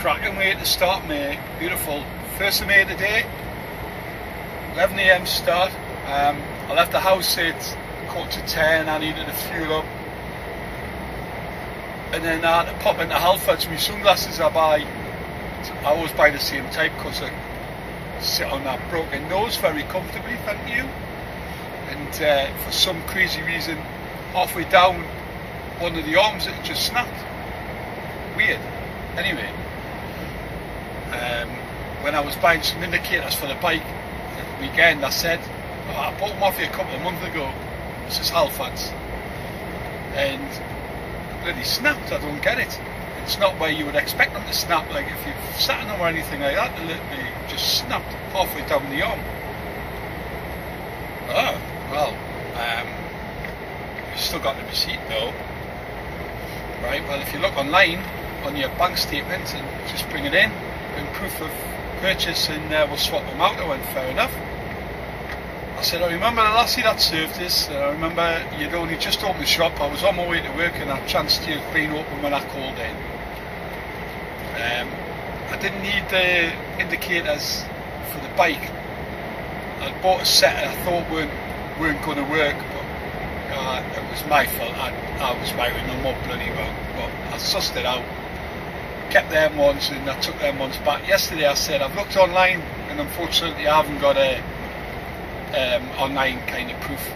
cracking way to start my beautiful 1st of May today. 11 AM start. I left the house at 9:45. I needed to fuel up, and then I had to pop into Halfords. My sunglasses I always buy the same type because I sit on that broken nose very comfortably, thank you. And for some crazy reason, halfway down one of the arms it just snapped. Weird. Anyway, when I was buying some indicators for the bike at the weekend, I said, oh, I bought them off you a couple of months ago. This is Halfords, and bloody snapped. I don't get it. It's not where you would expect them to snap. Like if you've sat in them or anything like that, they literally just snapped halfway down the arm. Oh well, you've still got the receipt though, right? Well, if you look online on your bank statement and just bring it in proof of purchase, and we'll swap them out. I went, fair enough. I said, I remember the lassie that served this, I remember you'd only just opened the shop. I was on my way to work and I chanced you had been open when I called in. I didn't need the indicators for the bike. I bought a set I thought weren't going to work, but it was my fault. I was wiring them up bloody well, but I sussed it out. Kept them ones and I took them ones back. Yesterday I said I've looked online and unfortunately I haven't got a online kind of proof.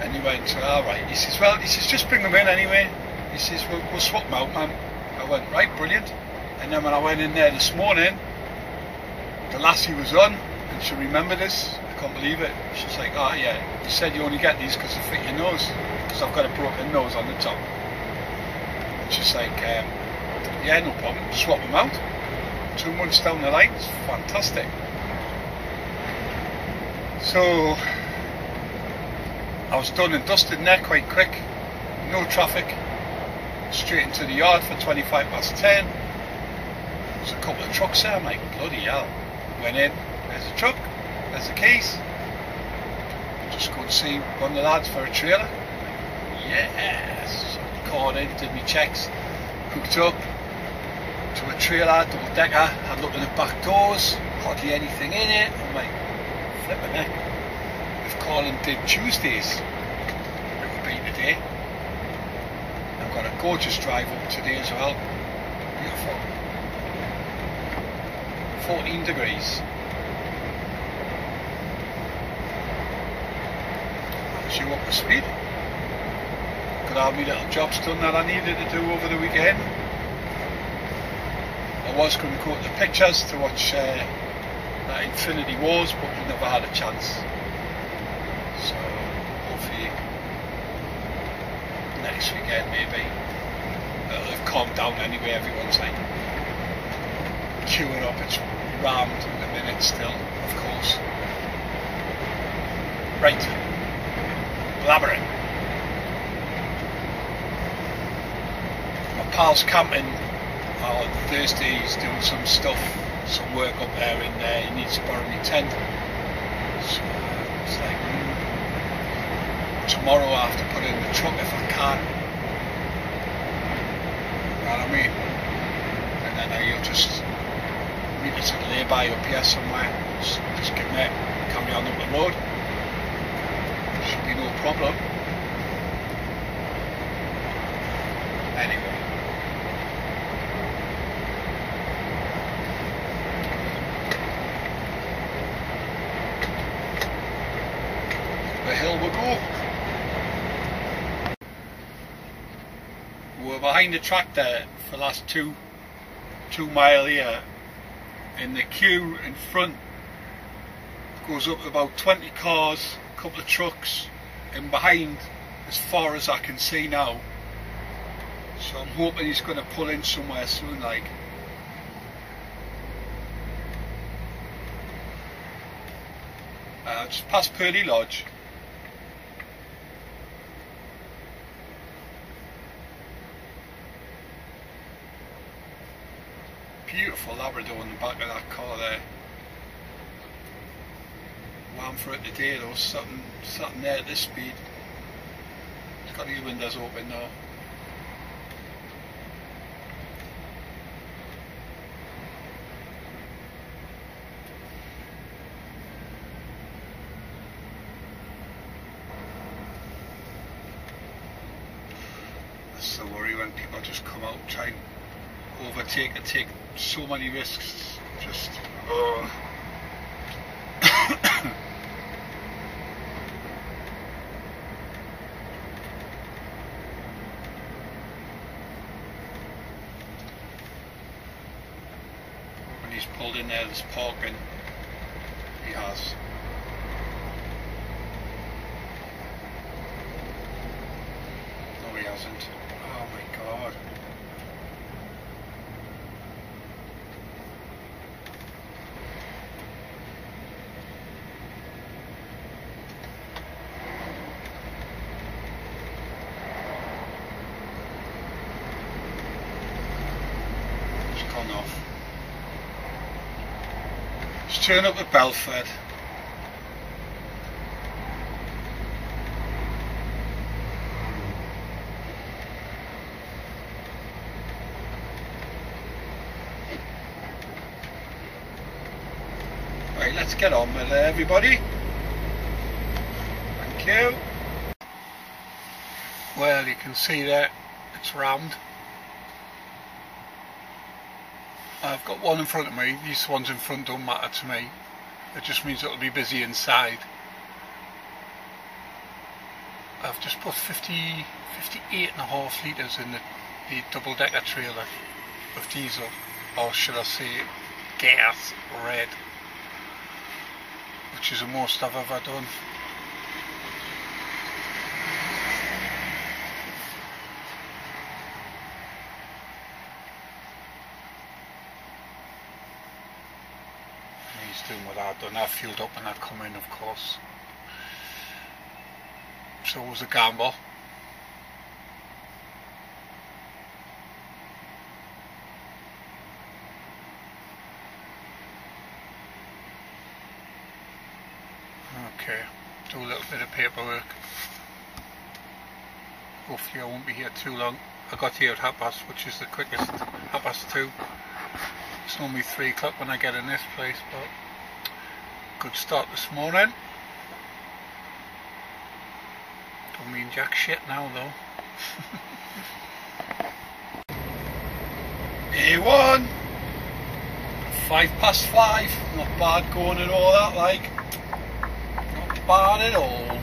And he went, alright. He says, just bring them in anyway. He says, we'll swap them out, man. I went, right, brilliant. And then when I went in there this morning, the lassie was on and she remembered this. I can't believe it. She's like, oh yeah, you said you only get these because they fit your nose, because I've got a broken nose on the top. And she's like, yeah, no problem, swap them out. 2 months down the line, it's fantastic. So I was done and dusted in there quite quick, no traffic, straight into the yard for 10:25. There's a couple of trucks there. I'm like, bloody hell. Went in, there's a truck, there's the keys. Just go and see one of the lads for a trailer. Yes, called in, did me checks, hooked up to a trailer, double decker. Had a look at the back doors, hardly anything in it. I'm like, flipping heck. If Colin did Tuesdays, it would be today. I've got a gorgeous drive up today as well. Beautiful. 14 degrees. So up to speed. Could have my little jobs done that I needed to do over the weekend. I was going to go to the pictures to watch that Infinity Wars, but we never had a chance. So hopefully next weekend maybe. It'll have calmed down anyway. Everyone's like queuing up. It's rammed in a minute still, of course. Right, blabbering. My pal's camping on Thursday. He's doing some stuff, some work up there, and he needs to borrow my tent. So it's like, tomorrow I have to put it in the truck if I can. You know what I mean? And then he'll just meet us at lay-by up here somewhere. Just get me, carry on up the road. Should be no problem. Anyway. The hill we go. We're behind the tractor for the last two mile here, and the queue in front goes up to about 20 cars, a couple of trucks, and behind as far as I can see now. So I'm hoping he's going to pull in somewhere soon, like. Just past Purley Lodge. Beautiful Labrador in the back of that car there. Warm for it today though, something there at this speed. It's got these windows open now. That's the worry when people just come out and try and overtake and take so many risks. Just when he's pulled in there, there's parking. He has. No, he hasn't. Oh my God. It's gone off. Let's turn up at Belford. Right, let's get on with it, everybody. Thank you. Well, you can see that it's rammed. I've got one in front of me. These ones in front don't matter to me. It just means it'll be busy inside. I've just put 58.5 litres in the double-decker trailer of diesel, or should I say gas red, which is the most I've ever done. He's doing what I've done. I fueled up when I'd come in, of course. So it was a gamble. Okay, do a little bit of paperwork. Hopefully I won't be here too long. I got here at 2:30, which is the quickest, 2:30. It's normally 3 o'clock when I get in this place, but good start this morning. Don't mean jack shit now though. A1, 5:05, not bad going and all that, like, not bad at all.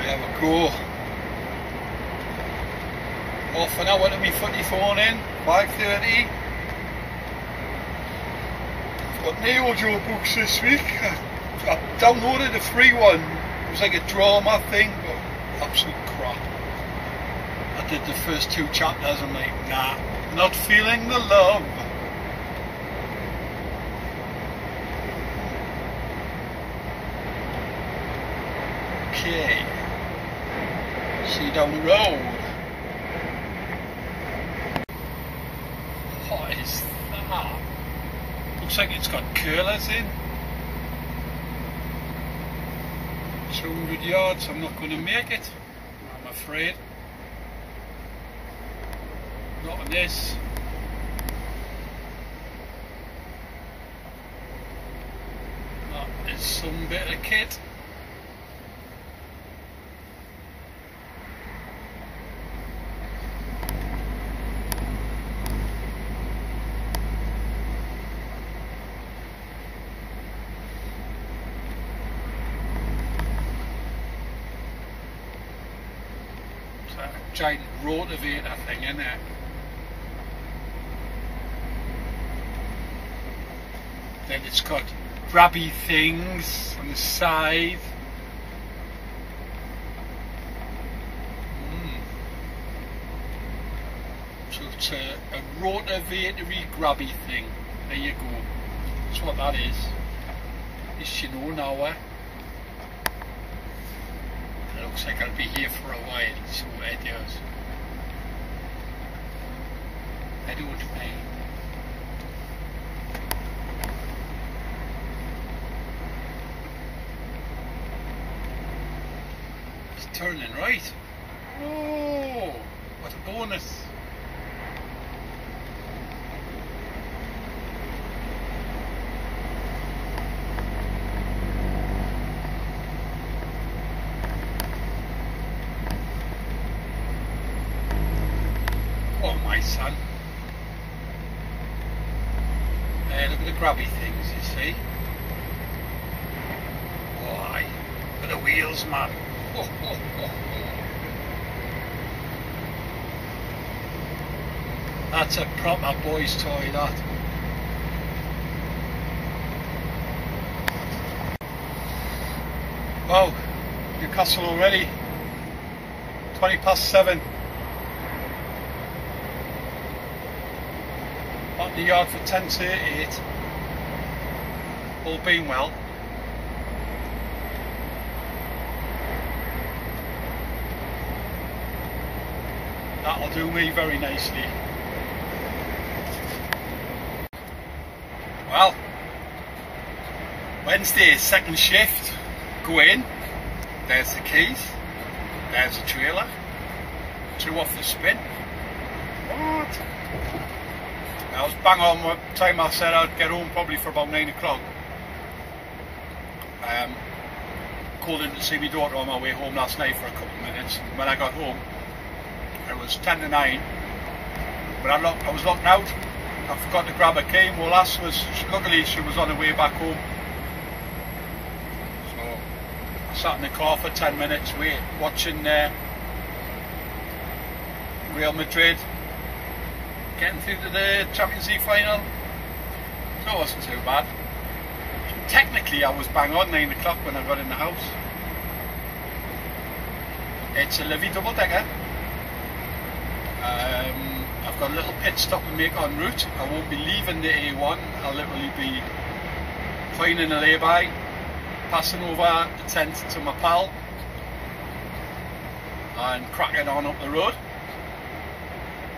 There we go. Half an hour to me footy phone in, 5:30. I've got no audio books this week. I downloaded a free one. It was like a drama thing, but absolute crap. I did the first 2 chapters. I'm like, nah, not feeling the love. Okay. See you down the road. What is that? Looks like it's got curlers in. 200 yards, I'm not going to make it, I'm afraid. Not on this. That is some bit of kit. Giant rotavator thing, isn't it? Then it's got grabby things on the side. So it's a rotavatory grabby thing. There you go. That's what that is. At least you know now, eh? It looks like I'll be here for a while, so it does. I don't mind. turning right. Oh, what a bonus. Oh my son. Look at the grabby things, you see. Why? Look at the wheels, man. Oh, oh, oh, oh. That's a proper boy's toy, that. Wow, Newcastle already. 7:20. On the yard for 10:38. All being well. That'll do me very nicely. Well, Wednesday, second shift. Go in. There's the keys. There's the trailer. 2 off the spin. What? I was bang on what time I said I'd get home, probably for about 9 o'clock. Called in to see my daughter on my way home last night for a couple of minutes. When I got home, it was 10 to 9. But I was locked out. I forgot to grab a key. Well, luckily she was on her way back home. So I sat in the car for 10 minutes watching Real Madrid getting through to the Champions League final. So it wasn't too bad. Technically I was bang on 9 o'clock when I got in the house. It's a Livy double decker. I've got a little pit stop to make en route. I won't be leaving the A1. I'll literally be finding a lay-by, passing over the tent to my pal and cracking on up the road.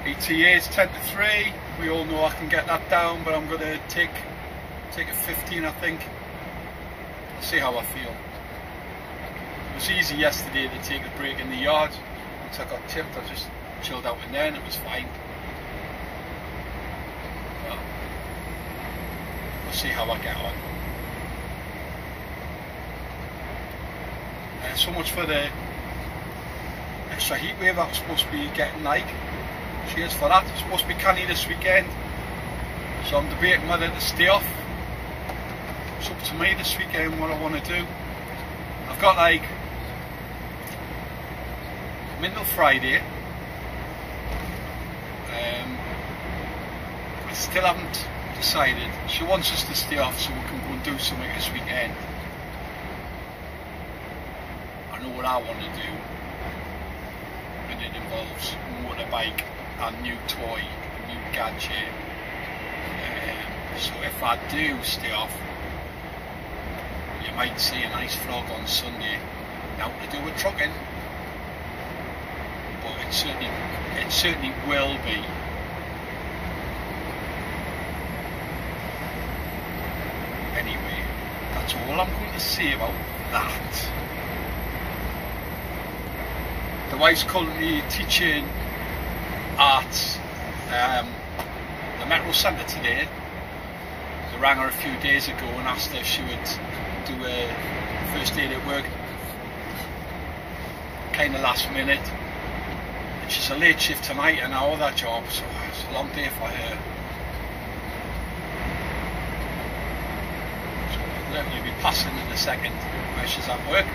ETA is 10 to 3. We all know I can get that down, but I'm going to take a 15, I think. I'll see how I feel. It was easy yesterday to take a break in the yard. Once I got tipped, I just chilled out in there and it was fine. Well, we'll see how I get on. So much for the extra heat wave that I'm supposed to be getting like. Cheers for that. It's supposed to be canny this weekend, so I'm debating whether to stay off. It's up to me this weekend what I want to do. I've got like middle Friday. I still haven't decided. She wants us to stay off so we can go and do something this weekend. I know what I want to do, and it involves motorbike, a new toy, a new gadget. So if I do stay off, you might see a nice vlog on Sunday. Now to do with trucking, but it certainly will be. Anyway, that's all I'm going to say about that. The wife's currently teaching at the Metro Centre today. I rang her a few days ago and asked her if she would do a first aid at work, kind of last minute. And she's a late shift tonight and I owe that job, so it's a long day for her. So I'll literally be passing in a second where she's at work.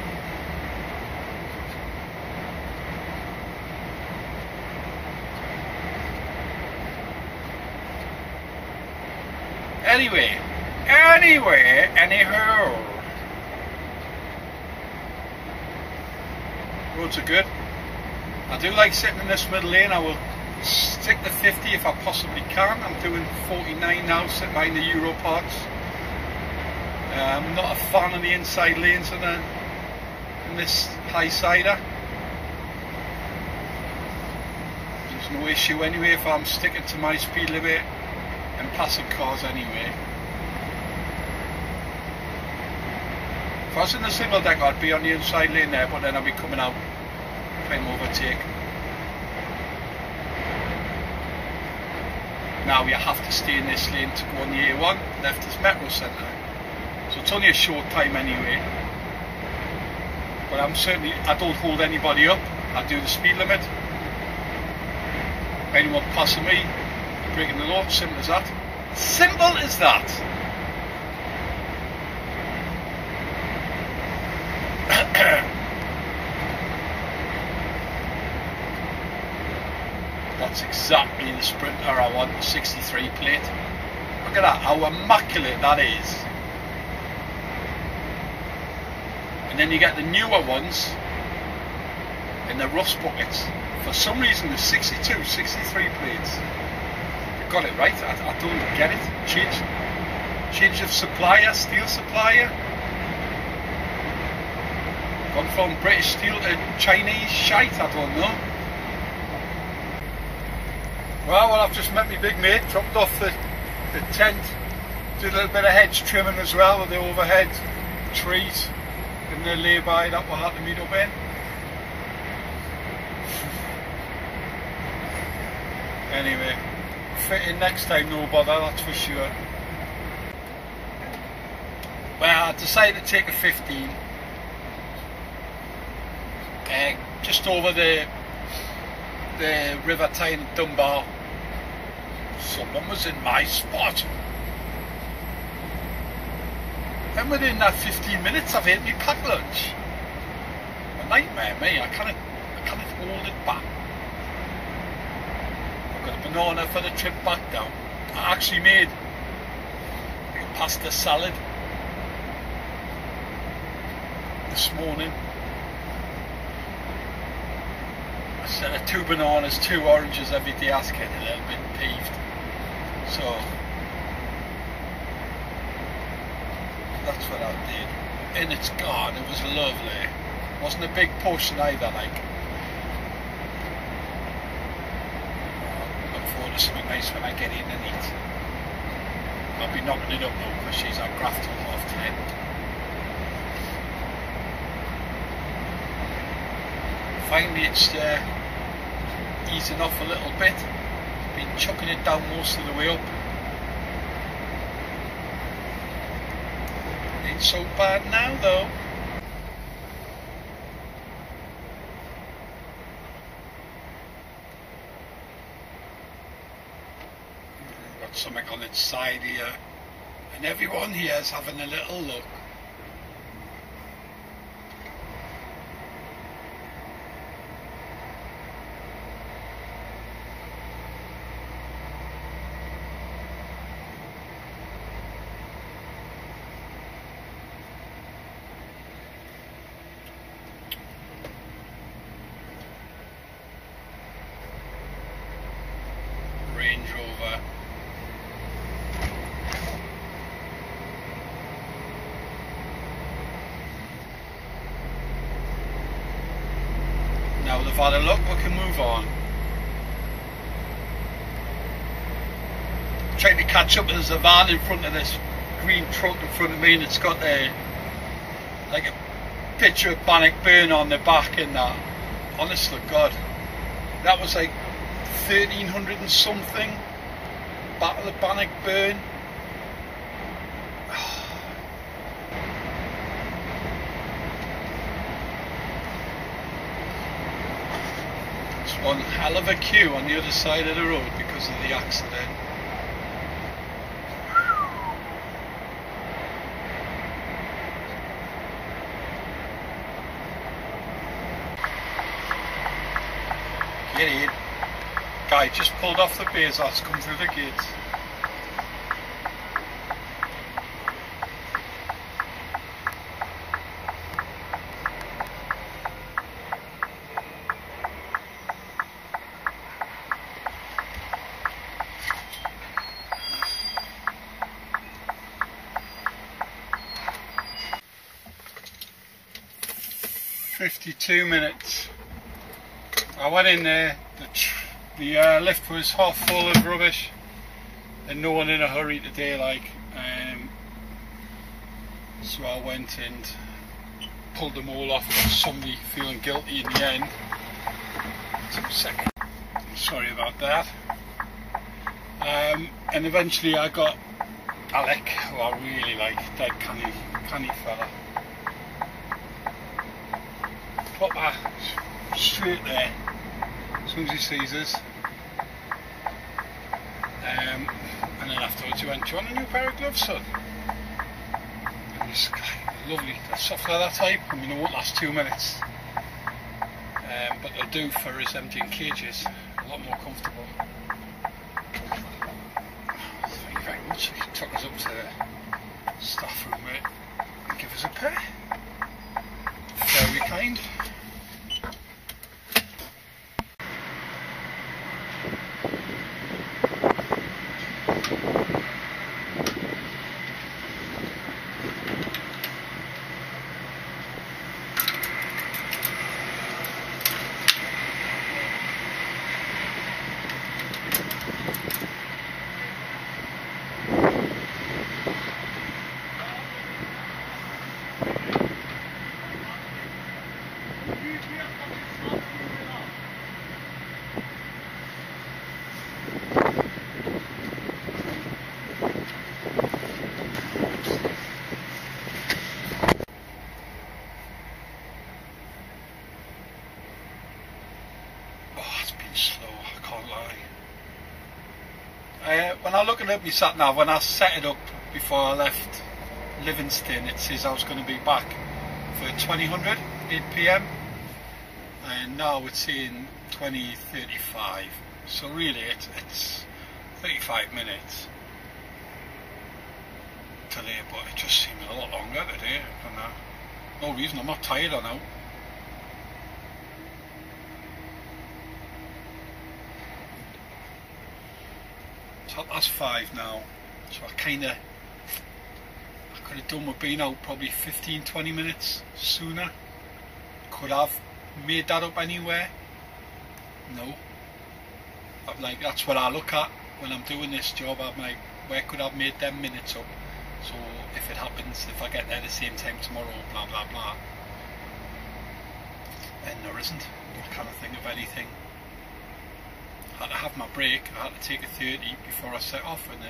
Anyhow. Roads are good. I do like sitting in this middle lane. I will stick to 50 if I possibly can. I'm doing 49 now, sitting behind the Euro parts. I'm not a fan of the inside lanes in this high-sider. There's no issue anyway if I'm sticking to my speed limit and passing cars anyway. If I was in the single deck I'd be on the inside lane there, but then I'd be coming out prime overtake. Now you have to stay in this lane to go on the A1, left is Metro Centre. So it's only a short time anyway. But I don't hold anybody up, I do the speed limit. Anyone passing me, breaking the law, simple as that. Simple as that. That's exactly the Sprinter I want, the 63 plate. Look at that, how immaculate that is. And then you get the newer ones in the rust buckets. For some reason the 62, 63 plates, they got it right. I don't get it. Change of supplier, steel supplier. Gone from British steel to Chinese shite, I don't know. Well, I've just met my big mate, dropped off the tent, did a little bit of hedge trimming as well with the overhead trees in the lay-by that we had to meet up in. Anyway, fit in next time, no bother, that's for sure. Well, I decided to take a 15. Just over the River Tyne in Dunbar. Someone was in my spot. And within that 15 minutes I've ate my packed lunch. A nightmare, me. I can't hold it back. I've got a banana for the trip back down. I actually made a pasta salad this morning. Instead of 2 bananas, 2 oranges every day, I was getting a little bit peeved. So that's what I did. And it's gone, it was lovely. Wasn't a big portion either, like. Look forward to something nice when I get in and eat. I'll be knocking it up now because she's at Grafton 10:30. Finally it's easing off a little bit. Been chucking it down most of the way up. Ain't so bad now though. Got something on its side here, and everyone here is having a little look. Range Rover. Now they've had a look, we can move on. Trying to catch up, there's a van in front of this green truck in front of me, and it's got like a picture of Bannockburn on the back and that. Honest to God, that was like 1300 and something, Battle of Bannockburn. It's one hell of a queue on the other side of the road because of the accident. Get in. Guy just pulled off the Bezos, come through the gates. "52 minutes. I went in there, the lift was half full of rubbish and no one in a hurry today, like, so I went and pulled them all off, somebody feeling guilty in the end. 2 seconds. Sorry about that. And eventually I got Alec, who I really like, dead canny fella. Put that straight there as soon as he sees us. And then afterwards he went, "Do you want a new pair of gloves, son?" And he's lovely, they're soft leather type. I mean, they won't last 2 minutes. But they'll do for his emptying cages, a lot more comfortable. Thank you very much. He took us up to the staff room and give us a pair. Very kind. Slow, I can't lie. When I look it up my sat nav, when I set it up before I left Livingston, it says I was going to be back for 2000, 8 PM, and now it's saying 20:35. So really, it's 35 minutes today, but it just seems a lot longer today. And no reason, I'm not tired or now. That's 5 now, so I could have done with being out probably 15-20 minutes sooner. Could have made that up anywhere. No, but like, that's what I look at when I'm doing this job. I'm like, where could I have made them minutes up? So if it happens, if I get there the same time tomorrow, blah blah blah, then there isn't. I can't think of anything. I had to have my break. I had to take a 30 before I set off, and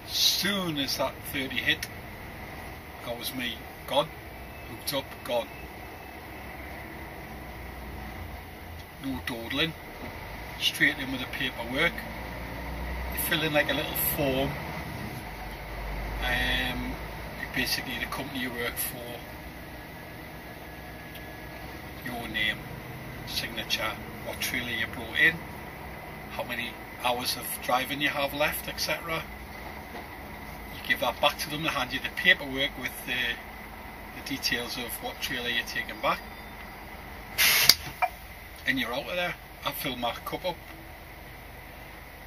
as soon as that 30 hit, that was me gone, hooked up, gone. No dawdling, straight in with the paperwork. You fill in like a little form. Basically the company you work for, your name, signature, what trailer you brought in, how many hours of driving you have left, etc. You give that back to them, they hand you the paperwork with the details of what trailer you're taking back, and you're out of there. I fill my cup up,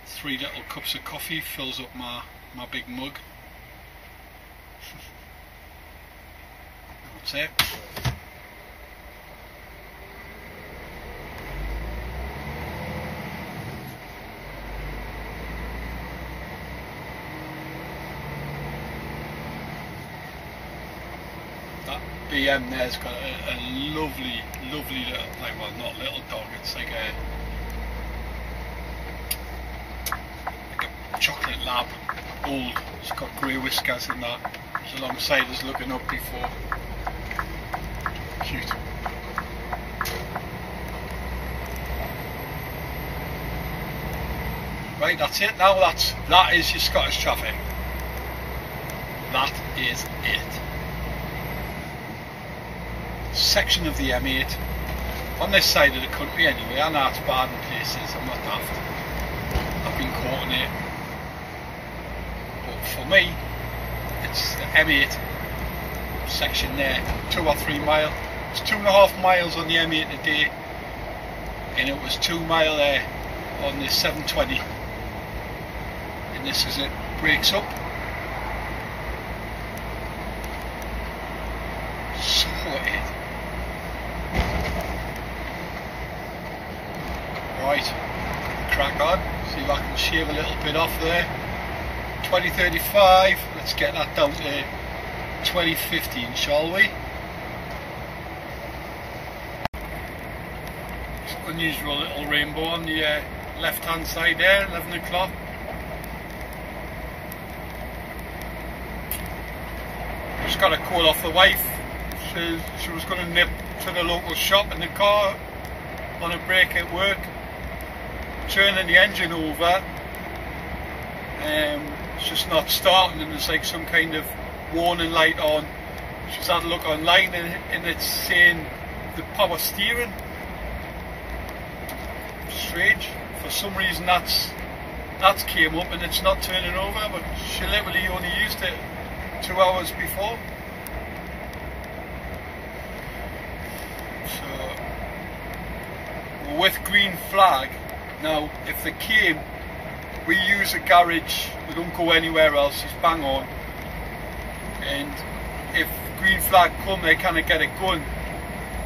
3 little cups of coffee fills up my big mug. That's it. That BM there's got a lovely little, like, well, not little dog, it's like a chocolate lab, old. It's got grey whiskers in that. It's alongside us looking up before. Cute. Right, that's it now. That is your Scottish traffic. That is it. Section of the M8 on this side of the country anyway. I know it's bad in places, I'm not daft. I've been caught in it. But for me, it's the M8 section there, 2 or 3 mile. It's 2.5 miles on the M8 a day, and it was 2 mile there on the 720. And this is it, breaks up. Sorted. Right, crack on, see if I can shave a little bit off there. 2035, let's get that down to 2015, shall we? unusual little rainbow on the left hand side there, 11 o'clock. Just got a call off the wife. She was going to nip to the local shop in the car on a break at work, turning the engine over. It's just not starting, and there's like some kind of warning light on. She's had a look online and it's saying the power steering. Strange. For some reason that's came up and it's not turning over, but she literally only used it 2 hours before. So with green flag, now if they came, we use a garage, we don't go anywhere else, it's bang on. And if green flag come, they kind of get it going.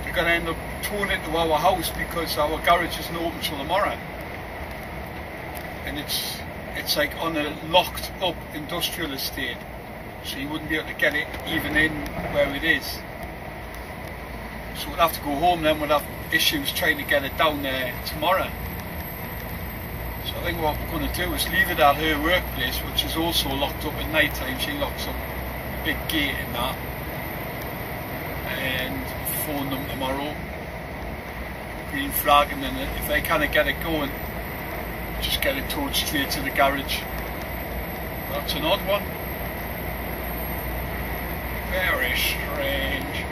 They're going to end up towing it to our house because our garage isn't open till tomorrow. And it's like on a locked up industrial estate, so you wouldn't be able to get it even in where it is. So we'd have to go home then, we'd have issues trying to get it down there tomorrow. So I think what we're going to do is leave it at her workplace, which is also locked up at night time. She locks up a big gate in that, and phone them tomorrow, green flag, and then if they kind of get it going, just get it towed straight to the garage. That's an odd one. Very strange.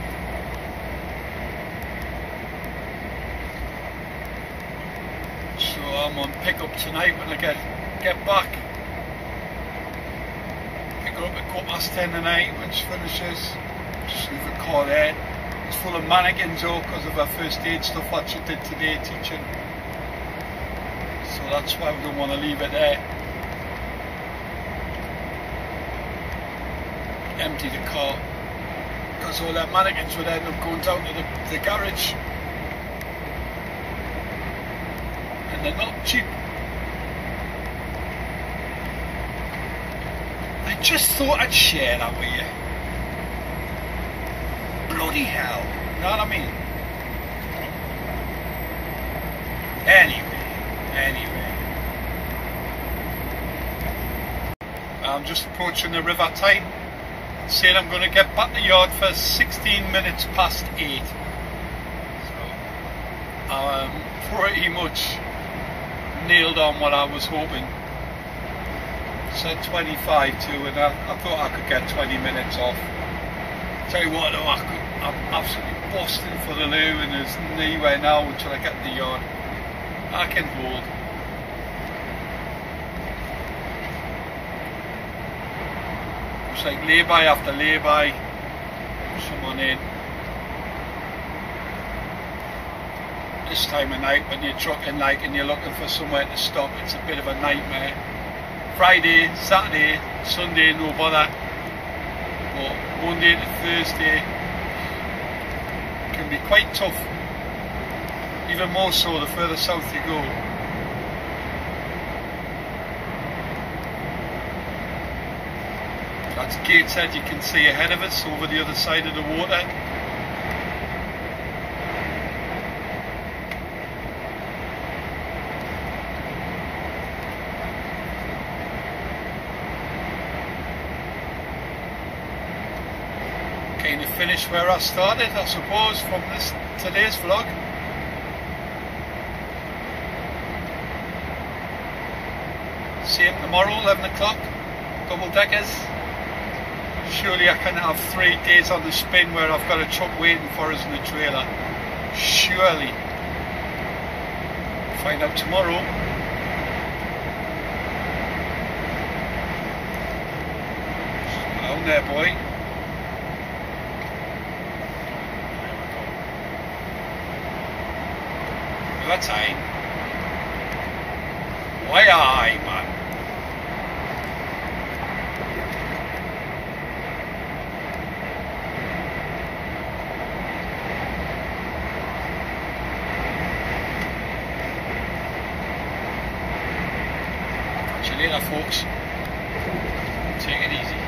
So I'm on pickup tonight when I get back. Pick her up at 10:15 tonight when she finishes. Just leave the car there. It's full of mannequins though because of her first aid stuff that she did today teaching. So that's why we don't want to leave it there. Empty the car because all that mannequins would end up going down to the garage. And they're not cheap. I just thought I'd share that with you. Bloody hell, you know what I mean? Anyway. I'm just approaching the River Tyne. Saying I'm going to get back to the yard for 16 minutes past 8. So I'm pretty much nailed on what I was hoping. Said 25 to, and I thought I could get 20 minutes off. Tell you what though, I'm absolutely busting for the loo, and there's nowhere now until I get to the yard. I can hold. It's like lay-by after lay-by. Someone in. This time of night when you're trucking like and you're looking for somewhere to stop, it's a bit of a nightmare. Friday, Saturday, Sunday, no bother. But Monday to Thursday can be quite tough. Even more so the further south you go. That's Gateshead, you can see ahead of us over the other side of the water. Kind of finish where I started, I suppose, from today's vlog. Same tomorrow, 11 o'clock, double deckers. Surely I can have 3 days on the spin where I've got a truck waiting for us in the trailer. Surely. Find out tomorrow. Down there, boy. River Tyne. Why aye, man? Catch you later, folks. Take it easy.